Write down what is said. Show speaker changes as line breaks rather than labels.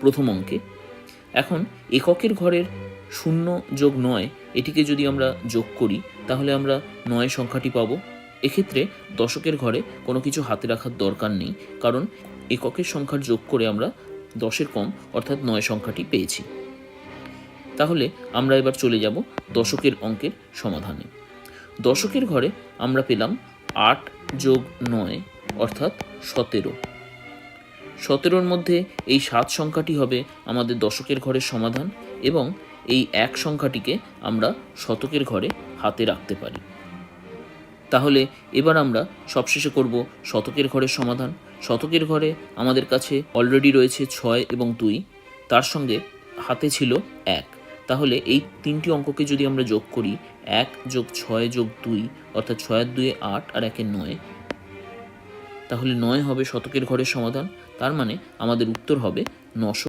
প্রথম অঙ্কে। এখন এককের ঘরের 0+9 এটিকে যদি আমরা যোগ করি তাহলে আমরা 9 সংখ্যাটি পাব। এক্ষেত্রে দশকের ঘরে কোনো কিছু হাতে রাখার দরকার নেই, কারণ এককের সংখ্যার যোগ করে আমরা 10-এর কম অর্থাৎ 9 সংখ্যাটি পেয়েছি। তাহলে আমরা এবার চলে যাব দশকের অঙ্কের সমাধানে। দশকের ঘরে আমরা পেলাম 8+9 অর্থাৎ 17। 17-র মধ্যে এই 7 সংখ্যাটি হবে আমাদের দশকের ঘরের সমাধান, এবং এই 1 সংখ্যাটিকে আমরা শতকের ঘরে হাতে রাখতে পারি। তাহলে এবার আমরা সবশেষে করব শতকের ঘরের সমাধান। শতকের ঘরে আমাদের কাছে অলরেডি রয়েছে 6 এবং 2, তার সঙ্গে হাতে ছিল 1। তাহলে এই 3টি অঙ্ককে যদি আমরা যোগ করি, 1+6+2 অর্থাৎ 6-2 8 আর 1 9, তাহলে 9 হবে শতকের ঘরের সমাধান। তার মানে আমাদের উত্তর হবে 900।